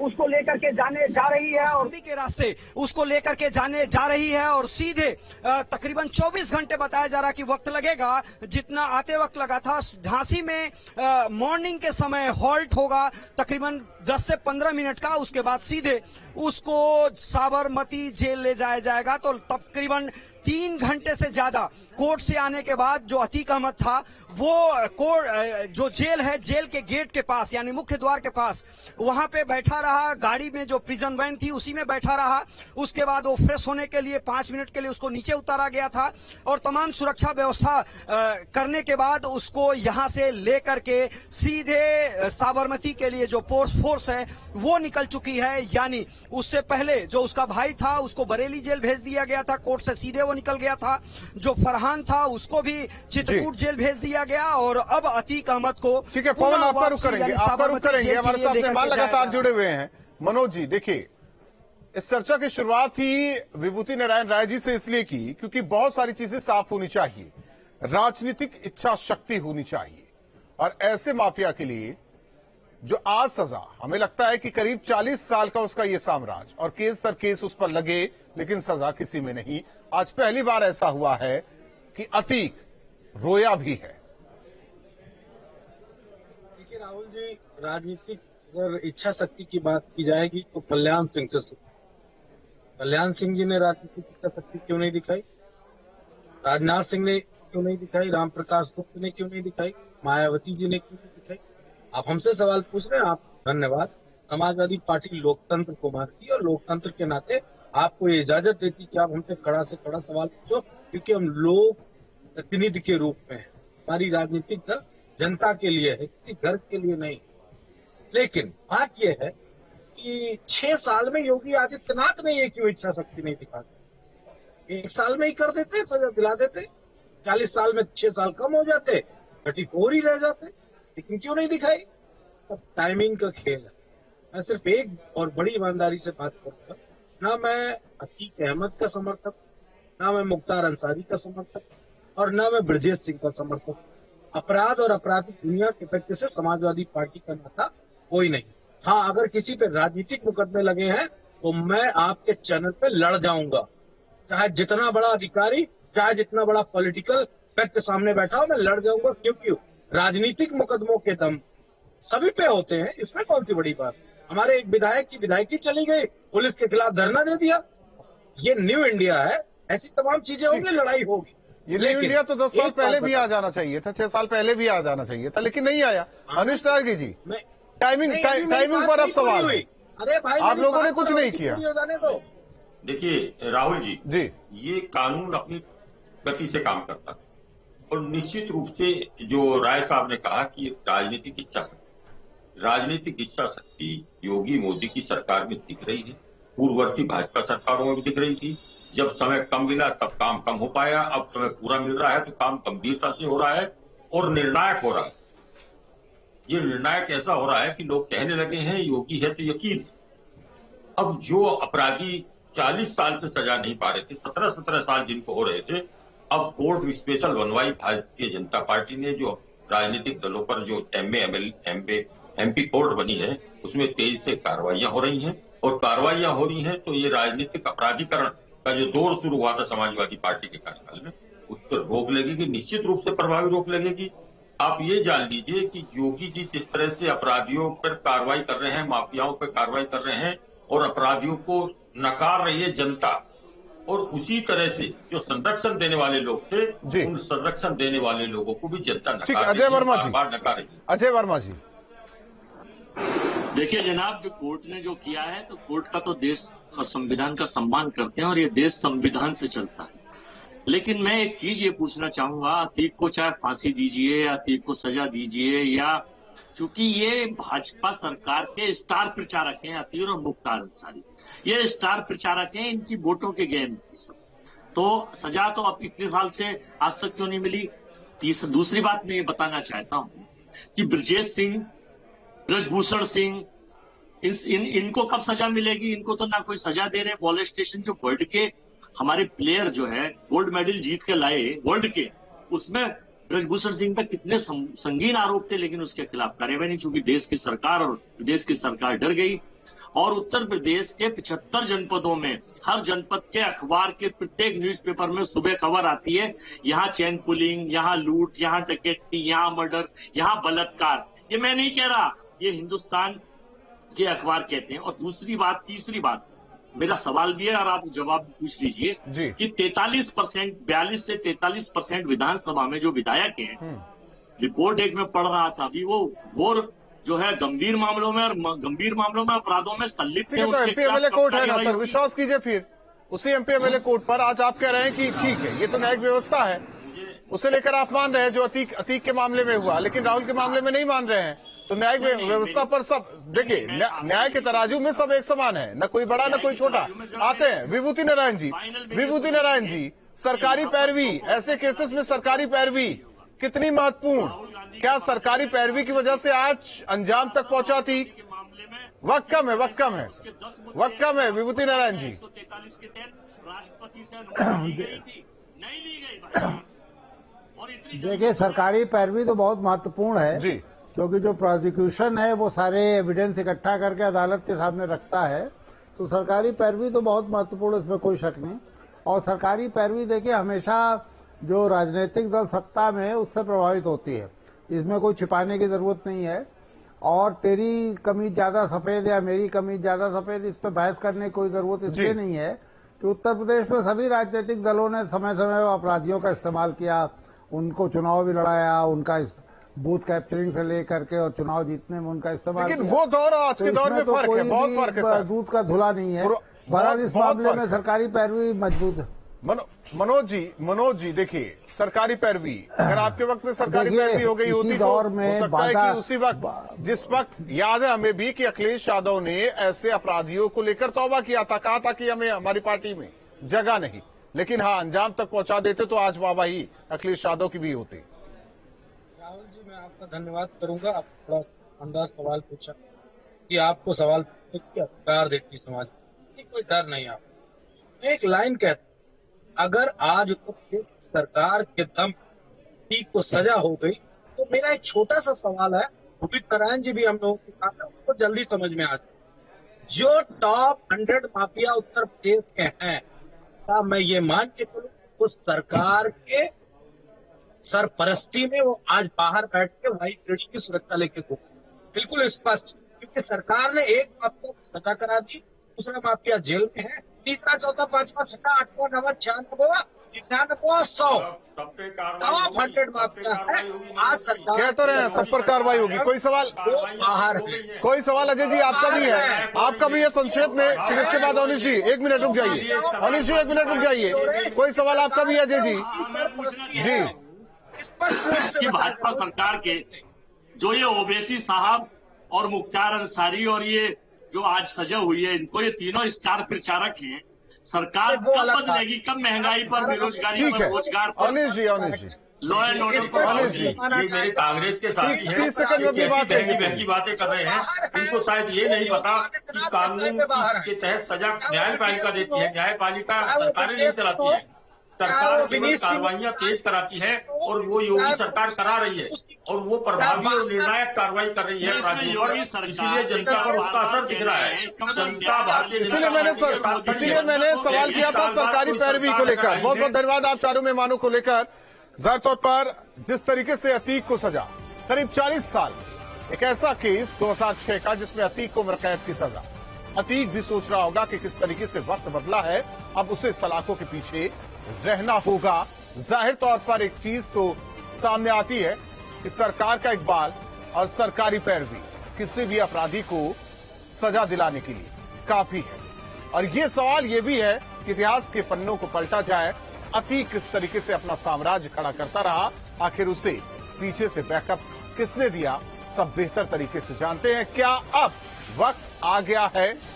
उसको लेकर के जाने जा रही है और के रास्ते उसको लेकर के जाने जा रही है और सीधे तकरीबन 24 घंटे बताया जा रहा कि वक्त लगेगा जितना आते वक्त लगा था। झांसी में मॉर्निंग के समय हॉल्ट होगा तकरीबन 10 से 15 मिनट का, उसके बाद सीधे उसको साबरमती जेल ले जाया जाएगा। तो तकरीबन 3 घंटे से ज्यादा कोर्ट से आने के बाद जो अतीक अहमद था वो कोर्ट जो जेल है, जेल के गेट के पास यानी मुख्य द्वार के पास वहां पे बैठा रहा। गाड़ी में जो प्रिजन वैन थी उसी में बैठा रहा। उसके बाद वो फ्रेश होने के लिए 5 मिनट के लिए उसको नीचे उतारा गया था और तमाम सुरक्षा व्यवस्था करने के बाद उसको यहां से लेकर के सीधे साबरमती के लिए जो फोर्स है वो निकल चुकी है। यानी उससे पहले जो उसका भाई था उसको बरेली जेल भेज दिया गया था, कोर्ट से सीधे वो निकल गया था। जो फरहान था उसको भी चित्रकूट जेल भेज दिया गया और अब अतीक अहमद को ठीक है। पवन आपका रुख करेंगे, हमारे साथ मेहमान लगातार जुड़े हुए हैं। मनोज जी देखिए, इस चर्चा की शुरुआत ही विभूति नारायण राय जी से इसलिए की क्योंकि बहुत सारी चीजें साफ होनी चाहिए, राजनीतिक इच्छा शक्ति होनी चाहिए और ऐसे माफिया के लिए जो आज सजा, हमें लगता है कि करीब 40 साल का उसका ये साम्राज्य और केस दर केस उस पर लगे लेकिन सजा किसी में नहीं। आज पहली बार ऐसा हुआ है कि अतीक रोया भी है। देखिए राहुल जी, राजनीतिक अगर इच्छा शक्ति की बात की जाएगी तो कल्याण सिंह से, कल्याण सिंह जी ने राजनीतिक इच्छा शक्ति क्यों नहीं दिखाई, राजनाथ सिंह ने क्यों नहीं दिखाई, राम प्रकाश गुप्ता ने क्यों नहीं दिखाई, मायावती जी ने क्यों नहीं दिखाई। आप हमसे सवाल पूछ रहे हैं, आप धन्यवाद। समाजवादी पार्टी लोकतंत्र को मानती है और लोकतंत्र के नाते आपको ये इजाजत देती कि आप हमसे कड़ा से कड़ा सवाल पूछो, क्योंकि हम लोग प्रतिनिधि के रूप में है। हमारी राजनीतिक दल जनता के लिए है, किसी घर के लिए नहीं। लेकिन बात यह है कि 6 साल में योगी आदित्यनाथ ने ये क्यों इच्छा शक्ति नहीं दिखाई। 1 साल में ही कर देते, सजा दिला देते, 40 साल में 6 साल कम हो जाते, 34 ही रह जाते, लेकिन क्यों नहीं दिखाई। अब टाइमिंग का खेल है। मैं सिर्फ एक और बड़ी ईमानदारी से बात करूंगा, ना मैं अतीक अहमद का समर्थक, ना मैं मुख्तार अंसारी का समर्थक और ना मैं ब्रजेश सिंह का समर्थक। अपराध और आपराधिक दुनिया के व्यक्ति से समाजवादी पार्टी का नाता कोई नहीं। हाँ, अगर किसी पे राजनीतिक मुकदमे लगे हैं तो मैं आपके चैनल पे लड़ जाऊंगा, चाहे जितना बड़ा अधिकारी, चाहे जितना बड़ा पॉलिटिकल व्यक्ति सामने बैठा हो, मैं लड़ जाऊंगा। क्योंकि राजनीतिक मुकदमों के दम सभी पे होते हैं, इसमें कौन सी बड़ी बात। हमारे एक विधायक की विधायकी चली गई, पुलिस के खिलाफ धरना दे दिया। ये न्यू इंडिया है, ऐसी तमाम चीजें होंगी, लड़ाई होगी। ये न्यू इंडिया तो 10 साल पहले भी आ जाना चाहिए था, 6 साल पहले भी आ जाना चाहिए था, लेकिन नहीं आया। अनिश त्यागी जी, टाइमिंग पर अब सवाल है। अरे भाई, आप लोगों ने कुछ नहीं किया। देखिए राहुल जी, ये कानून अपनी गति से काम करता है और निश्चित रूप से जो राय साहब ने कहा कि राजनीतिक इच्छा शक्ति योगी मोदी की सरकार में दिख रही है, पूर्ववर्ती भाजपा सरकारों में भी दिख रही थी। जब समय कम मिला तब काम कम हो पाया, अब समय पूरा मिल रहा है तो काम गंभीरता से हो रहा है और निर्णायक हो रहा है। ये निर्णायक ऐसा हो रहा है कि लोग कहने लगे हैं योगी है तो यकीन। अब जो अपराधी 40 साल से सजा नहीं पा रहे थे, 17 साल जिनको हो रहे थे, अब कोर्ट स्पेशल बनवाई भारतीय जनता पार्टी ने। जो राजनीतिक दलों पर जो एमपी कोर्ट बनी है उसमें तेजी से कार्रवाइयां हो रही हैं और कार्रवाइयां हो रही हैं तो ये राजनीतिक अपराधीकरण का जो दौर शुरू हुआ था समाजवादी पार्टी के कार्यकाल में, उस पर रोक लगेगी, निश्चित रूप से प्रभावी रोक लगेगी। आप ये जान लीजिए कि योगी जी जिस तरह से अपराधियों पर कार्रवाई कर रहे हैं, माफियाओं पर कार्रवाई कर रहे हैं और अपराधियों को नकार रही है जनता, और उसी तरह से जो संरक्षण देने वाले लोग थे उन संरक्षण देने वाले लोगों को भी जनता नकार अजय वर्मा जी, नकार रही है। अजय वर्मा जी, देखिए जनाब, जो कोर्ट ने जो किया है तो कोर्ट का तो देश और संविधान का सम्मान करते हैं और ये देश संविधान से चलता है। लेकिन मैं एक चीज ये पूछना चाहूंगा, अतीक को चाहे फांसी दीजिए, अतीक को सजा दीजिए, या चूंकि ये भाजपा सरकार के स्टार प्रचारक हैं अतीक और मुख्तार अंसारी, ये स्टार प्रचारक हैं, इनकी वोटों के गेम तो सजा तो अब इतने साल से आज तक क्यों नहीं मिली। दूसरी बात मैं ये बताना चाहता हूँ कि ब्रजेश सिंह, ब्रजभूषण सिंह, इनको कब सजा मिलेगी। इनको तो ना कोई सजा दे रहे। वॉलेट स्टेशन जो वर्ल्ड के हमारे प्लेयर जो है गोल्ड मेडल जीत के लाए वर्ल्ड के, उसमें ब्रजभूषण सिंह पर कितने संगीन आरोप थे, लेकिन उसके खिलाफ कार्रवाई नहीं, चूंकि देश की सरकार और विदेश की सरकार डर गई। और उत्तर प्रदेश के 75 जनपदों में हर जनपद के अखबार के प्रत्येक न्यूज़पेपर में सुबह खबर आती है, यहाँ चेन पुलिंग, यहाँ लूट, यहाँ डकैती, यहाँ मर्डर, यहाँ बलात्कार। ये मैं नहीं कह रहा, ये हिंदुस्तान के अखबार कहते हैं। और तीसरी बात, मेरा सवाल भी है और आप जवाब पूछ लीजिए कि 42% से 43% विधानसभा में जो विधायक हैं, रिपोर्ट एक में पढ़ रहा था अभी, वो घोर जो है गंभीर मामलों में अपराधों में संलिप्त है। तो एमपी एमएलए कोर्ट है ना सर, विश्वास कीजिए फिर उसी एमपी एमएलए कोर्ट पर आज आप कह रहे हैं कि ठीक है, ये तो न्यायिक व्यवस्था है, उसे लेकर आप मान रहे हैं जो अतीक के मामले में हुआ, लेकिन राहुल के मामले में नहीं मान रहे हैं। तो न्यायिक व्यवस्था पर सब देखिए, न्याय के तराजू में सब एक समान है, न कोई बड़ा न कोई छोटा। आते हैं विभूति नारायण जी, सरकारी पैरवी, ऐसे केसेस में सरकारी पैरवी कितनी महत्वपूर्ण, क्या सरकारी पैरवी की वजह से आज अंजाम तक पहुंचा थी? वक्त कम है विभूति नारायण जी। देखिए, सरकारी पैरवी तो बहुत महत्वपूर्ण है जी, क्योंकि जो प्रोसिक्यूशन है वो सारे एविडेंस इकट्ठा करके अदालत के सामने रखता है, तो सरकारी पैरवी तो बहुत महत्वपूर्ण, इसमें कोई शक नहीं। और सरकारी पैरवी देखिए हमेशा जो राजनीतिक दल सत्ता में है उससे प्रभावित होती है, इसमें कोई छिपाने की जरूरत नहीं है। और तेरी कमीज ज्यादा सफेद या मेरी कमीज ज्यादा सफेद, इस पर बहस करने की कोई जरूरत इसलिए नहीं है कि उत्तर प्रदेश में सभी राजनीतिक दलों ने समय समय पर अपराधियों का इस्तेमाल किया, उनको चुनाव भी लड़ाया, उनका बूथ कैप्चरिंग से लेकर के और चुनाव जीतने में उनका इस्तेमाल। लेकिन वो दौर और आज के दौर में फर्क है, बहुत फर्क है, दूध का धुला नहीं है। बहरहाल इस मामले में सरकारी पैरवी मजबूत है। मनोज जी देखिए, सरकारी पैरवी अगर आपके वक्त में सरकारी पैरवी हो गई होती तो हो सकता है कि उसी वक्त, जिस वक्त याद है हमें भी कि अखिलेश यादव ने ऐसे अपराधियों को लेकर तौबा किया था, कहा था कि हमें हमारी पार्टी में जगह नहीं, लेकिन हाँ अंजाम तक पहुंचा देते तो आज वाहवाही अखिलेश यादव की भी होती। राहुल जी, मैं आपका धन्यवाद करूंगा, आप बड़ा शानदार सवाल पूछा कि आपको सवाल पूछने की अधिकार देती समाज, कोई डर नहीं। आप एक लाइन कहते, अगर आज उत्तर प्रदेश सरकार के दम अतीक को सजा हो गई, तो मेरा एक छोटा सा सवाल है, विभूति नारायण जी भी हम लोगों के साथ है, उनको जल्दी समझ में आ जाए, जो टॉप 100 माफिया उत्तर प्रदेश के हैं, क्या मैं ये मान के चलूं उस सरकार के सरपरस्ती में वो आज बाहर बैठ के वाई श्रेणी की सुरक्षा लेके घूम, बिल्कुल स्पष्ट, क्योंकि सरकार ने एक माफिया को सजा करा दी, दूसरा माफिया जेल में है, तीसरा चौथा पांचवा छठा आठवां नवा 96 99 100 टॉप 100 माफिया है। आज सरकार कह तो रहे हैं सब पर कार्रवाई होगी। कोई सवाल अजय जी आपका भी है संक्षेप में, फिर इसके बाद अनिश जी 1 मिनट रुक जाइए। कोई सवाल आपका भी है अजय जी? जी, भाजपा सरकार के जो ये ओवैसी साहब और मुख्तार अंसारी और ये जो आज सजा हुई है, इनको ये तीनों स्टार प्रचारक हैं, सरकार कब बदलेगी, कब महंगाई पर, बेरोजगारी पर, रोजगार पर, लॉ एंड ऑर्डर पर? ये मेरे कांग्रेस के साथी हैं, 30 सेकंड में अपनी बात की बातें कर रहे हैं, इनको शायद ये नहीं पता कि कानून के तहत सजा न्यायपालिका देती है, न्यायपालिका सरकारें नहीं चलाती है, सरकार केवल कार्रवाइयां पेश कराती है और वो योगी सरकार करा रही है और वो प्रभावी और निर्णायक कार्रवाई कर रही है अपराधियों पर, इसीलिए जनता पर उसका असर दिख रहा है। जनता भारतीय, इसीलिए मैंने सवाल किया था सरकारी पैरवी को लेकर। बहुत बहुत धन्यवाद आप चारों मेहमानों को लेकर। जाहिर तौर पर जिस तरीके से अतीक को सजा, करीब 40 साल, एक ऐसा केस 2006 का जिसमें अतीक को उम्र कैद की सजा। अतीक भी सोच रहा होगा कि किस तरीके से वक्त बदला है, अब उसे सलाखों के पीछे रहना होगा। जाहिर तौर पर एक चीज तो सामने आती है कि सरकार का इकबाल और सरकारी पैरवी किसी भी अपराधी को सजा दिलाने के लिए काफी है। और ये सवाल ये भी है कि इतिहास के पन्नों को पलटा जाए, अतीक किस तरीके से अपना साम्राज्य खड़ा करता रहा, आखिर उसे पीछे से बैकअप किसने दिया, सब बेहतर तरीके से जानते हैं। क्या अब वक्त आ गया है